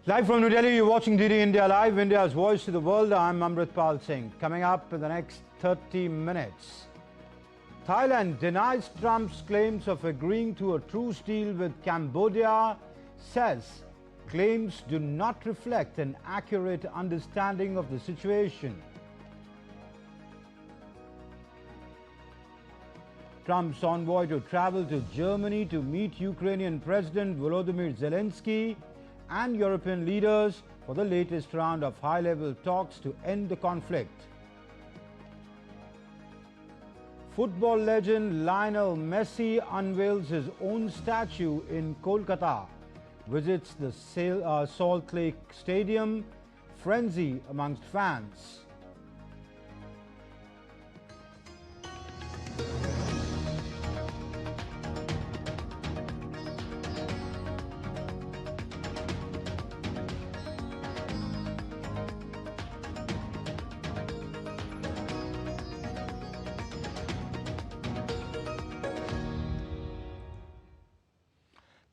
Live from New Delhi, you're watching DD India Live, India's voice to the world. I'm Amritpal Singh. Coming up in the next 30 minutes. Thailand denies Trump's claims of agreeing to a truce deal with Cambodia, says claims do not reflect an accurate understanding of the situation. Trump's envoy to travel to Germany to meet Ukrainian President Volodymyr Zelensky and European leaders for the latest round of high-level talks to end the conflict. Football legend Lionel Messi unveils his own statue in Kolkata, visits the Salt Lake Stadium, frenzy amongst fans.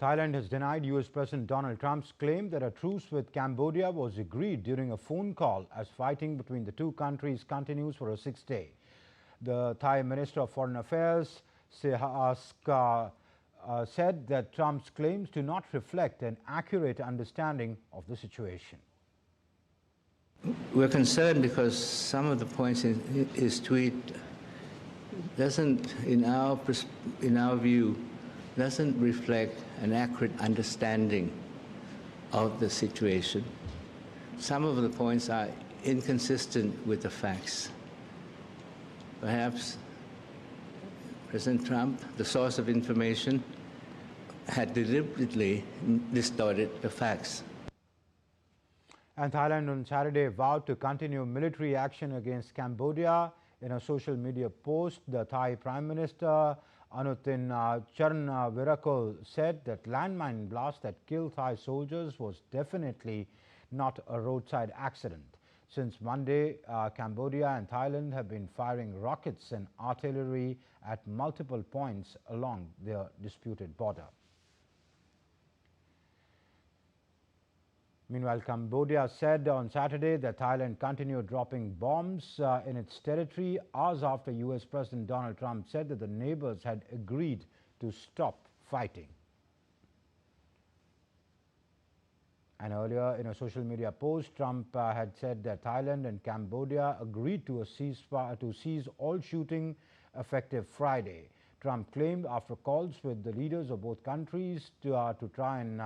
Thailand has denied US President Donald Trump's claim that a truce with Cambodia was agreed during a phone call as fighting between the two countries continues for a sixth day. The Thai Minister of Foreign Affairs, Sehaska, said that Trump's claims do not reflect an accurate understanding of the situation. We're concerned because some of the points in his tweet doesn't, in our view, doesn't reflect an accurate understanding of the situation. Some of the points are inconsistent with the facts. Perhaps President Trump, the source of information, had deliberately distorted the facts. And Thailand on Saturday vowed to continue military action against Cambodia. In a social media post, the Thai Prime Minister Anutin Charnvirakul said that landmine blast that killed Thai soldiers was definitely not a roadside accident. Since Monday, Cambodia and Thailand have been firing rockets and artillery at multiple points along their disputed border. Meanwhile, Cambodia said on Saturday that Thailand continued dropping bombs in its territory hours after US President Donald Trump said that the neighbors had agreed to stop fighting. And earlier in a social media post, Trump had said that Thailand and Cambodia agreed to a ceasefire to cease all shooting effective Friday. Trump claimed after calls with the leaders of both countries to try and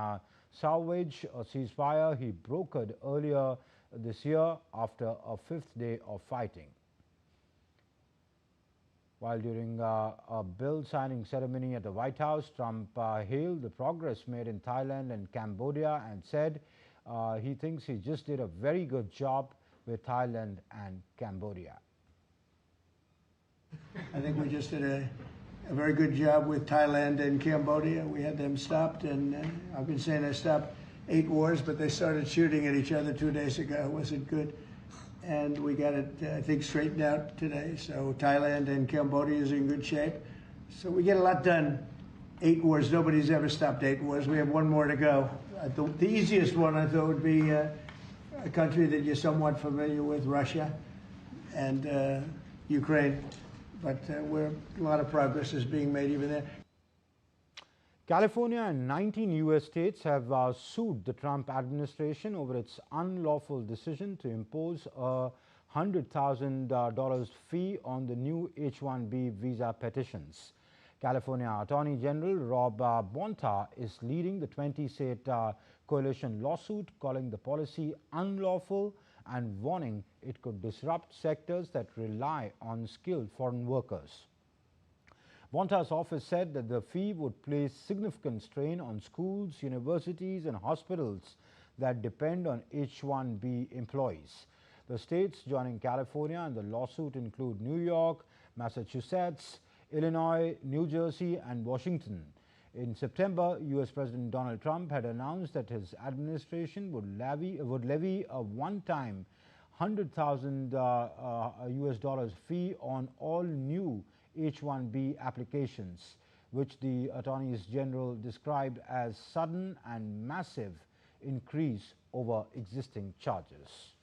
salvage a ceasefire he brokered earlier this year after a fifth day of fighting. While during a bill signing ceremony at the White House, Trump hailed the progress made in Thailand and Cambodia and said he thinks he just did a very good job with Thailand and Cambodia. I think we just did a very good job with Thailand and Cambodia. We had them stopped, and I've been saying I stopped 8 wars, but they started shooting at each other 2 days ago. It wasn't good. And we got it, I think, straightened out today. So Thailand and Cambodia is in good shape. So we get a lot done. 8 wars, nobody's ever stopped 8 wars. We have 1 more to go. The easiest one, I thought, would be a country that you're somewhat familiar with, Russia and Ukraine. But a lot of progress is being made even there. California and 19 U.S. states have sued the Trump administration over its unlawful decision to impose a $100,000 fee on the new H-1B visa petitions. California Attorney General Rob Bonta is leading the 20-state coalition lawsuit, calling the policy unlawful and warning it could disrupt sectors that rely on skilled foreign workers. Bonta's office said that the fee would place significant strain on schools, universities and hospitals that depend on H-1B employees. The states joining California in the lawsuit include New York, Massachusetts, Illinois, New Jersey and Washington. In September, US President Donald Trump had announced that his administration would levy a one-time $100,000 fee on all new H-1B applications, which the attorneys general described as sudden and massive increase over existing charges.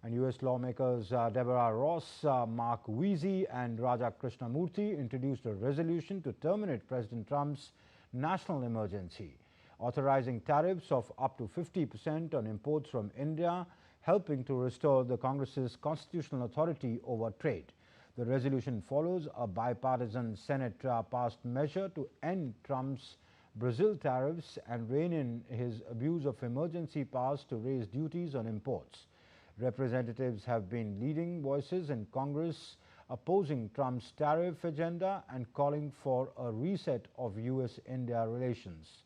And U.S. lawmakers Deborah Ross, Mark Veazey and Raja Krishnamurthy introduced a resolution to terminate President Trump's national emergency, authorizing tariffs of up to 50% on imports from India, helping to restore the Congress's constitutional authority over trade. The resolution follows a bipartisan Senate-passed measure to end Trump's Brazil tariffs and rein in his abuse of emergency powers to raise duties on imports. Representatives have been leading voices in Congress opposing Trump's tariff agenda and calling for a reset of U.S.-India relations.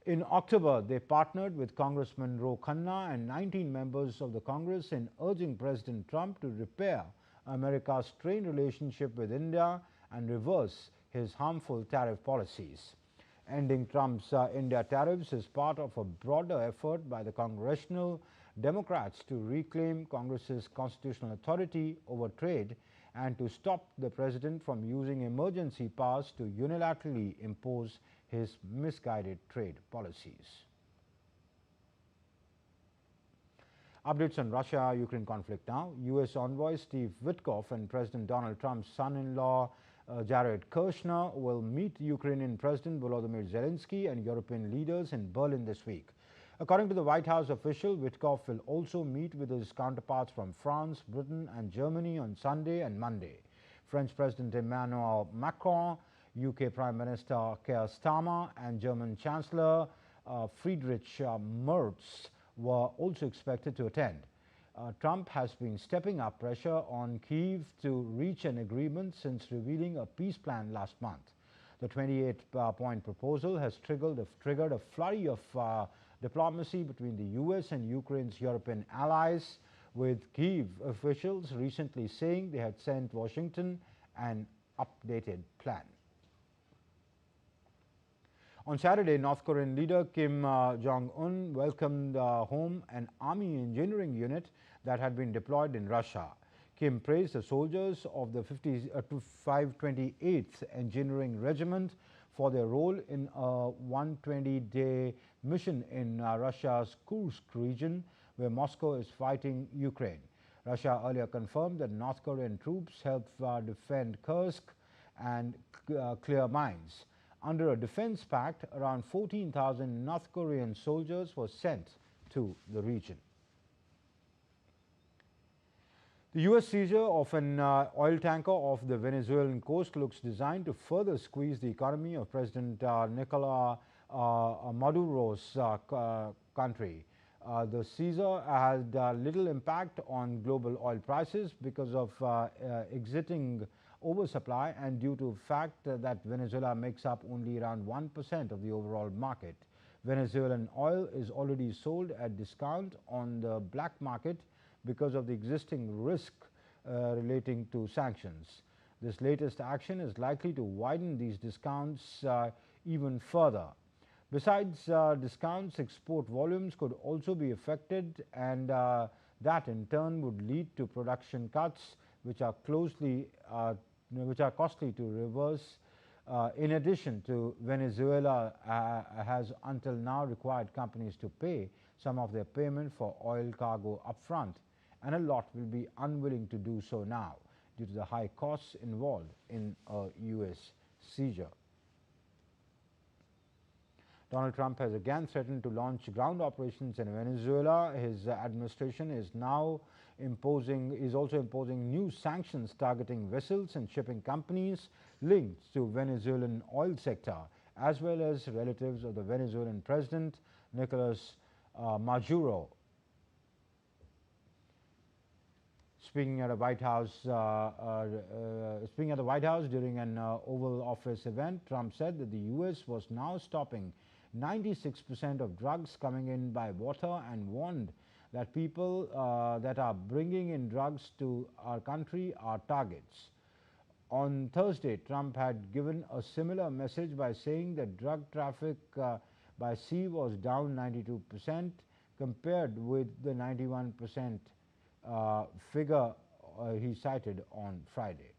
In October, they partnered with Congressman Ro Khanna and 19 members of the Congress in urging President Trump to repair America's strained relationship with India and reverse his harmful tariff policies. Ending Trump's India tariffs is part of a broader effort by the Congressional Democrats to reclaim Congress's constitutional authority over trade and to stop the president from using emergency powers to unilaterally impose his misguided trade policies. Updates on Russia-Ukraine conflict now. U.S. envoy Steve Witkoff and President Donald Trump's son-in-law Jared Kushner will meet Ukrainian President Volodymyr Zelensky and European leaders in Berlin this week. According to the White House official, Witkoff will also meet with his counterparts from France, Britain and Germany on Sunday and Monday. French President Emmanuel Macron, UK Prime Minister Keir Starmer and German Chancellor Friedrich Merz were also expected to attend. Trump has been stepping up pressure on Kyiv to reach an agreement since revealing a peace plan last month. The 28-point proposal has triggered a flurry of diplomacy between the U.S. and Ukraine's European allies, with Kyiv officials recently saying they had sent Washington an updated plan. On Saturday, North Korean leader Kim Jong-un welcomed home an army engineering unit that had been deployed in Russia. Kim praised the soldiers of the 528th Engineering Regiment for their role in a 120-day mission in Russia's Kursk region, where Moscow is fighting Ukraine. Russia earlier confirmed that North Korean troops helped defend Kursk and clear mines. Under a defense pact, around 14,000 North Korean soldiers were sent to the region. The U.S. seizure of an oil tanker off the Venezuelan coast looks designed to further squeeze the economy of President Nicolas Maduro's country. The seizure had little impact on global oil prices because of exiting oversupply and due to the fact that Venezuela makes up only around 1% of the overall market. Venezuelan oil is already sold at discount on the black market because of the existing risk relating to sanctions. This latest action is likely to widen these discounts even further. Besides discounts, export volumes could also be affected, and that in turn would lead to production cuts which are costly to reverse. In addition to, Venezuela has until now required companies to pay some of their payment for oil cargo upfront, and a lot will be unwilling to do so now due to the high costs involved in a U.S. seizure. Donald Trump has again threatened to launch ground operations in Venezuela. His administration is also imposing new sanctions targeting vessels and shipping companies linked to Venezuelan oil sector, as well as relatives of the Venezuelan president Nicolas Maduro. Speaking at the White House during an Oval Office event, Trump said that the U.S. was now stopping 96% of drugs coming in by water and warned that people that are bringing in drugs to our country are targets. On Thursday, Trump had given a similar message by saying that drug traffic by sea was down 92% compared with the 91% figure he cited on Friday.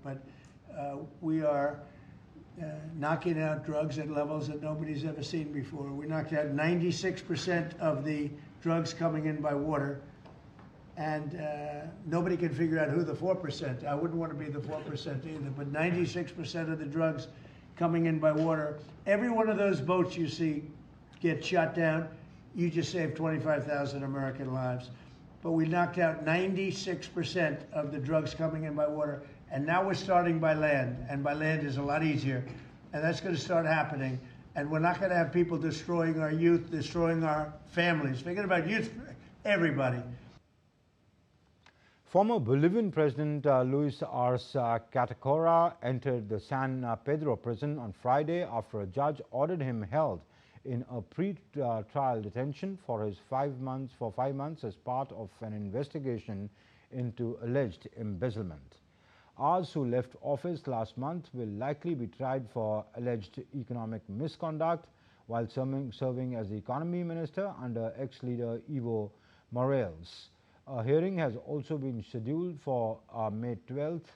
But we are knocking out drugs at levels that nobody's ever seen before. We knocked out 96% of the drugs coming in by water, and nobody can figure out who the 4%. I wouldn't want to be the 4% either, but 96% of the drugs coming in by water. Every one of those boats you see get shot down, you just saved 25,000 American lives. But we knocked out 96% of the drugs coming in by water. And now we're starting by land, and by land is a lot easier. And that's going to start happening. And we're not going to have people destroying our youth, destroying our families. Thinking about youth, everybody. Former Bolivian President Luis Arce Catacora entered the San Pedro prison on Friday after a judge ordered him held in a pre-trial detention for 5 months as part of an investigation into alleged embezzlement. Arce, who left office last month, will likely be tried for alleged economic misconduct while serving as the economy minister under ex-leader Evo Morales. A hearing has also been scheduled for May 12th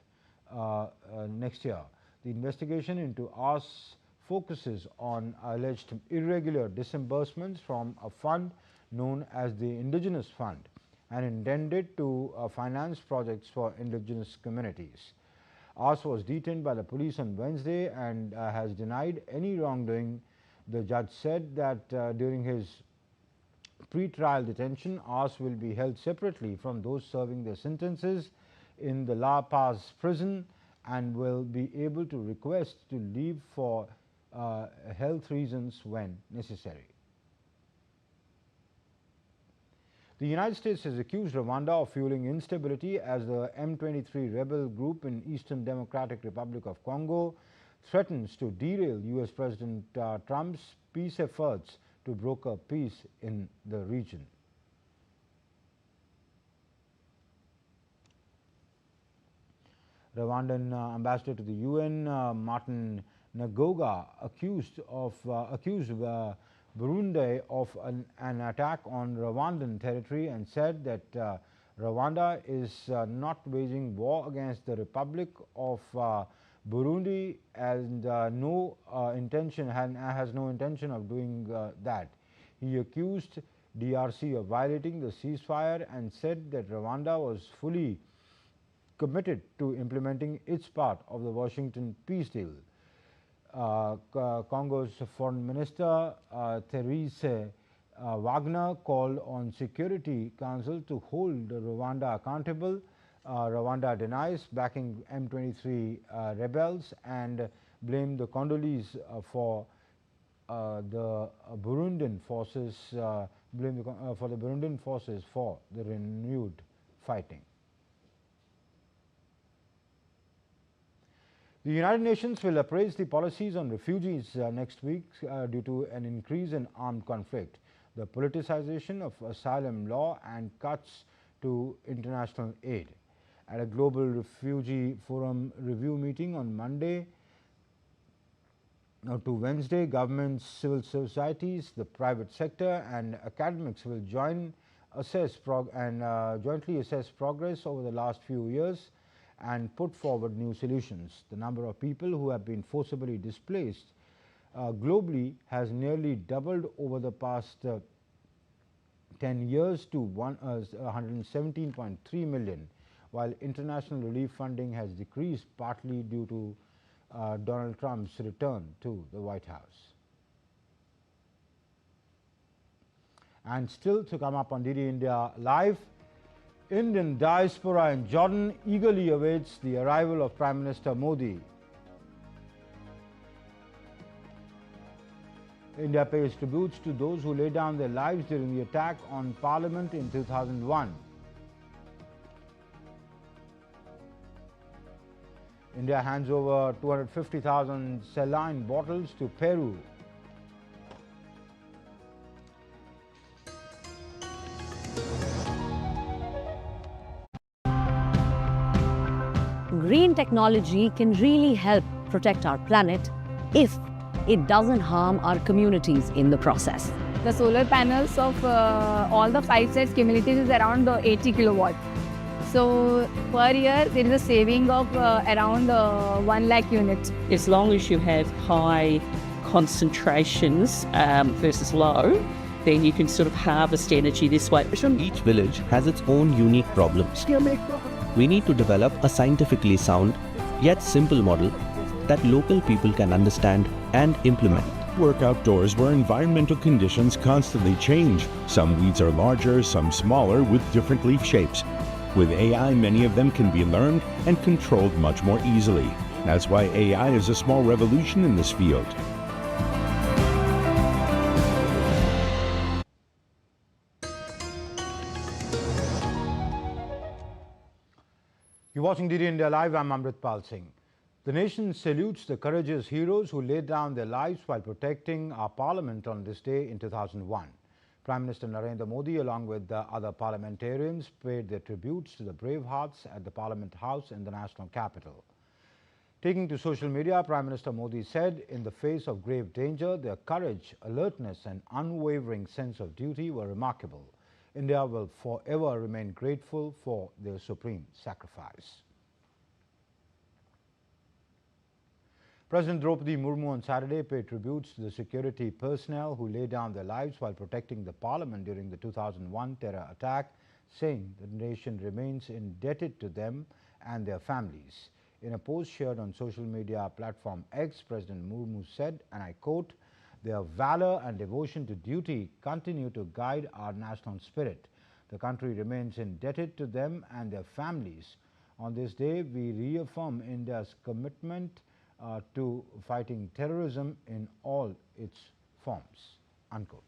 next year. The investigation into Arce focuses on alleged irregular disbursements from a fund known as the Indigenous Fund and intended to finance projects for indigenous communities. Arce was detained by the police on Wednesday and has denied any wrongdoing. The judge said that during his pre-trial detention, Arce will be held separately from those serving their sentences in the La Paz prison and will be able to request to leave for health reasons when necessary. The United States has accused Rwanda of fueling instability as the M23 rebel group in Eastern Democratic Republic of Congo threatens to derail U.S. President Trump's peace efforts to broker peace in the region. Rwandan ambassador to the UN, Martin Nagoga, accused Burundi of an attack on Rwandan territory and said that Rwanda is not waging war against the Republic of Burundi and has no intention of doing that. He accused DRC of violating the ceasefire and said that Rwanda was fully committed to implementing its part of the Washington peace deal. Congo's Foreign Minister Therese Wagner called on Security Council to hold Rwanda accountable. Rwanda denies backing M23 rebels and blamed the Congolese for the Burundian forces for the renewed fighting. The United Nations will appraise the policies on refugees next week due to an increase in armed conflict, the politicization of asylum law and cuts to international aid. At a global refugee forum review meeting on Monday to Wednesday, governments, civil societies, the private sector and academics will jointly assess progress over the last few years and put forward new solutions. The number of people who have been forcibly displaced globally has nearly doubled over the past 10 years to 117.3 million, while international relief funding has decreased partly due to Donald Trump's return to the White House. And still to come up on DD India Live, Indian diaspora in Jordan eagerly awaits the arrival of Prime Minister Modi. India pays tributes to those who laid down their lives during the attack on Parliament in 2001. India hands over 250,000 saline bottles to Peru. Green technology can really help protect our planet if it doesn't harm our communities in the process. The solar panels of all the 5 sets cumulative is around 80 kilowatt. So per year there is a saving of around 1 lakh units. As long as you have high concentrations versus low, then you can sort of harvest energy this way. Each village has its own unique problems. We need to develop a scientifically sound, yet simple model that local people can understand and implement. Work outdoors where environmental conditions constantly change. Some weeds are larger, some smaller, with different leaf shapes. With AI, many of them can be learned and controlled much more easily. That's why AI is a small revolution in this field. You're watching DD India Live. I'm Amritpal Singh. The nation salutes the courageous heroes who laid down their lives while protecting our parliament on this day in 2001. Prime Minister Narendra Modi, along with the other parliamentarians, paid their tributes to the brave hearts at the Parliament House in the national capital. Taking to social media, Prime Minister Modi said, in the face of grave danger, their courage, alertness and unwavering sense of duty were remarkable. India will forever remain grateful for their supreme sacrifice. President Draupadi Murmu on Saturday paid tributes to the security personnel who laid down their lives while protecting the parliament during the 2001 terror attack, saying the nation remains indebted to them and their families. In a post shared on social media platform X, President Murmu said, and I quote, "Their valor and devotion to duty continue to guide our national spirit. The country remains indebted to them and their families. On this day, we reaffirm India's commitment to fighting terrorism in all its forms." Unquote.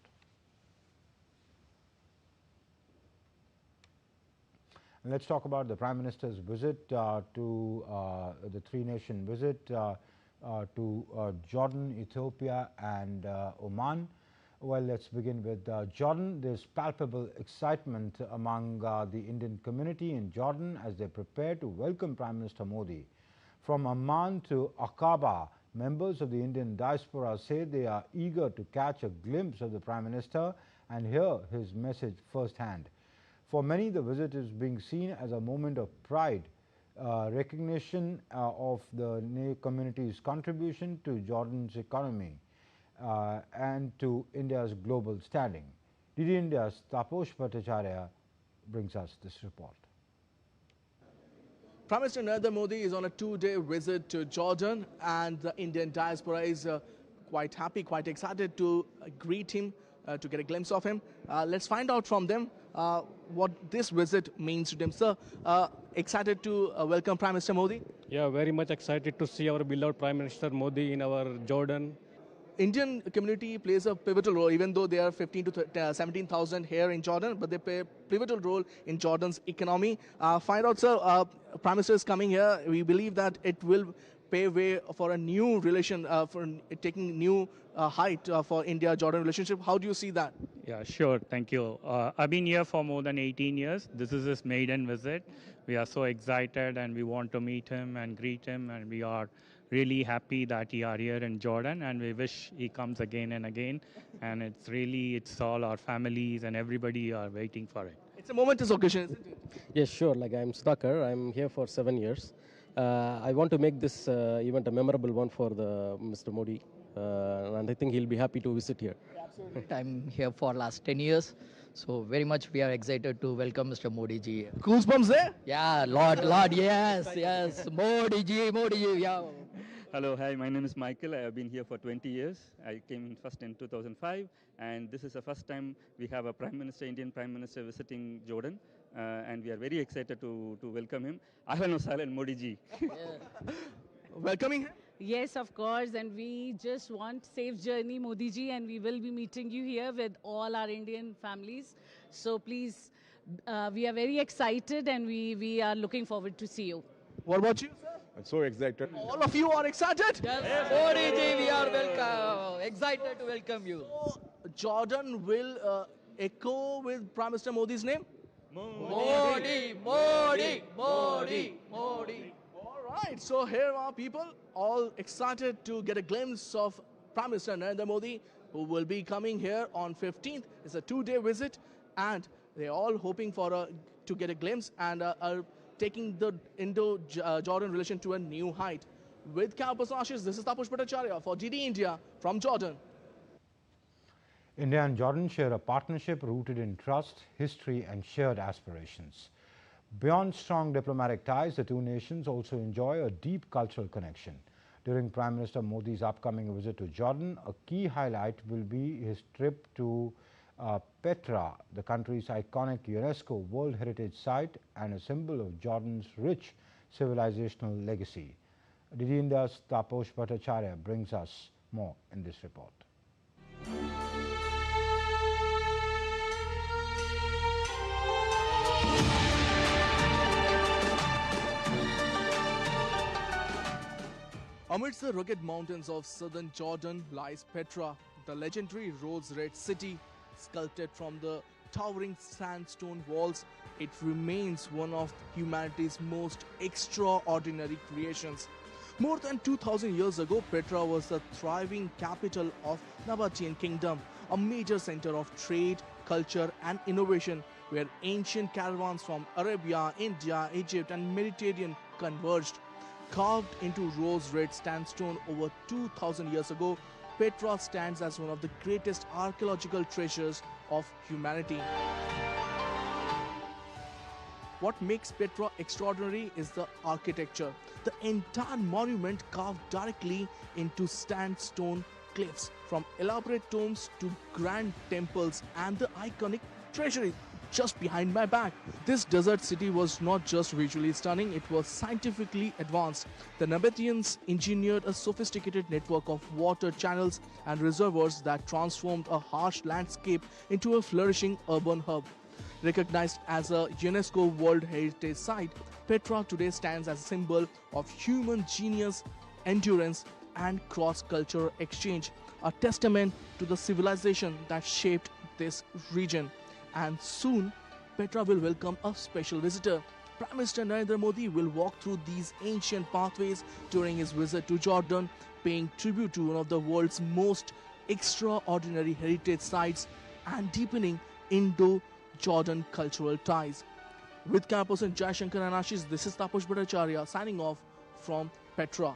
And let's talk about the Prime Minister's visit to the three-nation visit to Jordan, Ethiopia and Oman. Well, let's begin with Jordan. There's palpable excitement among the Indian community in Jordan as they prepare to welcome Prime Minister Modi. From Amman to Aqaba, members of the Indian diaspora say they are eager to catch a glimpse of the Prime Minister and hear his message firsthand. For many, the visit is being seen as a moment of pride, recognition of the community's contribution to Jordan's economy and to India's global standing. DD India's Taposh Bhattacharya brings us this report. Prime Minister Narendra Modi is on a two-day visit to Jordan, and the Indian diaspora is quite happy, quite excited to greet him, to get a glimpse of him. Let's find out from them what this visit means to them. Sir, excited to welcome Prime Minister Modi? Yeah, very much excited to see our beloved Prime Minister Modi in our Jordan. Indian community plays a pivotal role, even though there are 15 to 17,000 here in Jordan, but they play a pivotal role in Jordan's economy. Find out, sir, Prime Minister is coming here. We believe that it will pave way for a new relation, for taking new height for India-Jordan relationship. How do you see that? Yeah, sure. Thank you. I've been here for more than 18 years. This is his maiden visit. We are so excited and we want to meet him and greet him, and we are really happy that he are here in Jordan, and we wish he comes again and again. And it's all our families and everybody are waiting for it. It's a momentous occasion, isn't it? Yes, sure. Like I'm Sudhakar. I'm here for 7 years. I want to make this event a memorable one for Mr. Modi, and I think he'll be happy to visit here. Absolutely. I'm here for last 10 years. So very much we are excited to welcome Mr. Modi ji. Goosebumps there? Yeah, Lord, yes. Modi ji, yeah. Hello, hi, my name is Michael. I have been here for 20 years. I came first in 2005, and this is the first time we have a Prime Minister, Indian Prime Minister visiting Jordan, and we are very excited to welcome him. Ahlan wa sahlan, Modi ji. Welcoming him? Yes, of course, and we just want safe journey, Modi ji, and we will be meeting you here with all our Indian families. So please, we are very excited and we are looking forward to see you. What about you, sir? I'm so excited. All of you are excited? Yes, Modi ji, we are welcome. Excited to welcome you. So, Jordan will echo with Prime Minister Modi's name? Modi. All right, so here are people all excited to get a glimpse of Prime Minister Narendra Modi, who will be coming here on 15th. It's a two-day visit, and they're all hoping for to get a glimpse and a taking the Indo-Jordan relation to a new height. With campus Ashish, this is Tapush Bhattacharya for DD India from Jordan. India and Jordan share a partnership rooted in trust, history and shared aspirations. Beyond strong diplomatic ties, the two nations also enjoy a deep cultural connection. During Prime Minister Modi's upcoming visit to Jordan, a key highlight will be his trip to Petra, the country's iconic UNESCO World Heritage Site and a symbol of Jordan's rich civilizational legacy. DD India's Taposh Bhattacharya brings us more in this report. Amidst the rugged mountains of southern Jordan lies Petra, the legendary rose-red city. Sculpted from the towering sandstone walls, it remains one of humanity's most extraordinary creations. More than 2,000 years ago, Petra was the thriving capital of Nabatean Kingdom, a major center of trade, culture and innovation, where ancient caravans from Arabia, India, Egypt and Mediterranean converged. Carved into rose-red sandstone over 2,000 years ago, Petra stands as one of the greatest archaeological treasures of humanity. What makes Petra extraordinary is the architecture. The entire monument carved directly into sandstone cliffs, from elaborate tombs to grand temples and the iconic treasury just behind my back. This desert city was not just visually stunning, it was scientifically advanced. The Nabateans engineered a sophisticated network of water channels and reservoirs that transformed a harsh landscape into a flourishing urban hub. Recognized as a UNESCO World Heritage Site, Petra today stands as a symbol of human genius, endurance and cross-cultural exchange, a testament to the civilization that shaped this region. And soon, Petra will welcome a special visitor. Prime Minister Narendra Modi will walk through these ancient pathways during his visit to Jordan, paying tribute to one of the world's most extraordinary heritage sites and deepening Indo-Jordan cultural ties. With camera person Jai Shankar and Ashish, this is Taposh Bhattacharya signing off from Petra.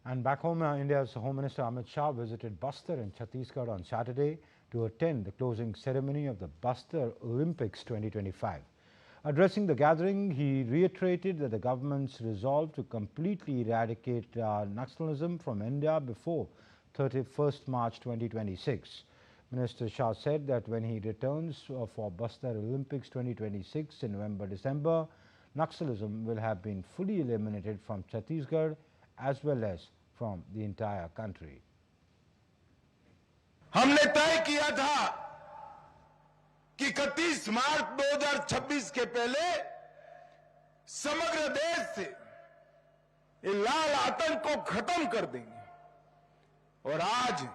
And back home, India's Home Minister Amit Shah visited Bastar in Chhattisgarh on Saturday to attend the closing ceremony of the Bastar Olympics 2025. Addressing the gathering, he reiterated that the government's resolve to completely eradicate Naxalism from India before 31st March 2026. Minister Shah said that when he returns for Bastar Olympics 2026 in November-December, Naxalism will have been fully eliminated from Chhattisgarh as well as from the entire country. हमने तय किया था कि 31 मार्च 2026 के पहले समग्र देश से ये लाल आतंक को खत्म कर देंगे और आज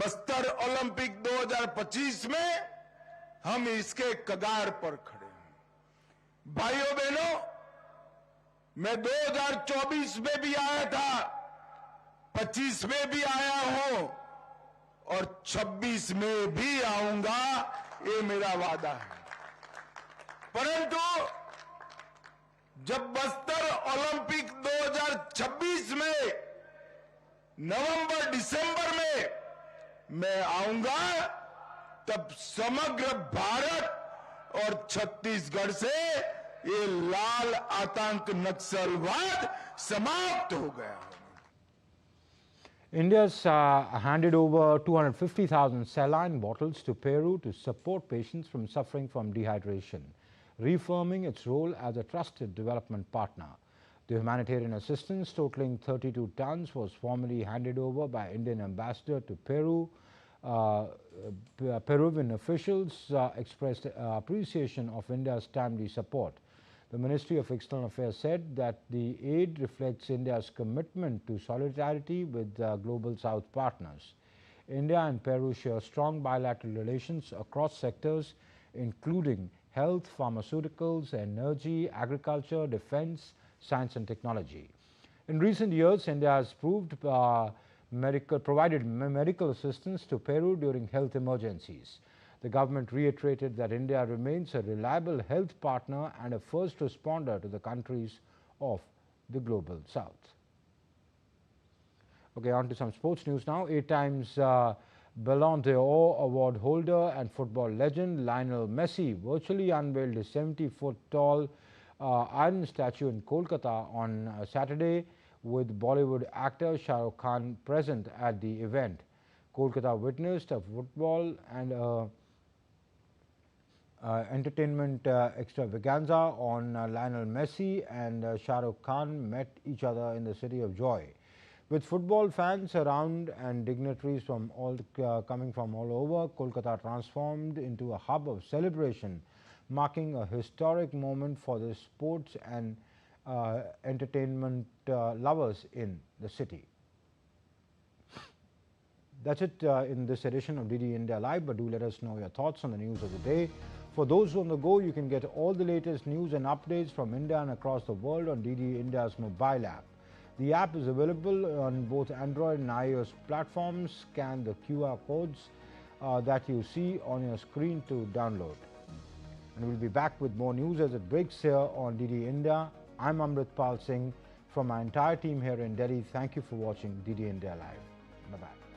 बस्तर ओलंपिक 2025 में हम इसके कगार पर खड़े हैं। भाइयों बहनों, मैं 2024 में भी आया था, 25 में भी आया हूं और 26 में भी आऊंगा, ये मेरा वादा है। परंतु जब बस्तर ओलंपिक 2026 में नवंबर-दिसंबर में मैं आऊंगा, तब समग्र भारत और छत्तीसगढ़ से ये लाल आतंक नक्सलवाद समाप्त हो गया। India's handed over 250,000 saline bottles to Peru to support patients suffering from dehydration, reaffirming its role as a trusted development partner. The humanitarian assistance totaling 32 tons was formally handed over by Indian ambassador to Peru. Peruvian officials expressed appreciation of India's timely support. The Ministry of External Affairs said that the aid reflects India's commitment to solidarity with Global South partners. India and Peru share strong bilateral relations across sectors, including health, pharmaceuticals, energy, agriculture, defense, science and technology. In recent years, India has provided medical assistance to Peru during health emergencies. The government reiterated that India remains a reliable health partner and a first responder to the countries of the global south. Okay, on to some sports news now. 8 times Ballon d'Or award holder and football legend Lionel Messi virtually unveiled his 70-foot tall iron statue in Kolkata on Saturday, with Bollywood actor Shah Rukh Khan present at the event. Kolkata witnessed a football and entertainment extravaganza on Lionel Messi and Shah Rukh Khan met each other in the City of Joy. With football fans around and dignitaries from coming from all over, Kolkata transformed into a hub of celebration, marking a historic moment for the sports and entertainment lovers in the city. That's it in this edition of DD India Live, but do let us know your thoughts on the news of the day. For those on the go, you can get all the latest news and updates from India and across the world on DD India's mobile app. The app is available on both Android and iOS platforms. Scan the QR codes that you see on your screen to download. And we'll be back with more news as it breaks here on DD India. I'm Amritpal Singh from my entire team here in Delhi. Thank you for watching DD India Live. Bye-bye.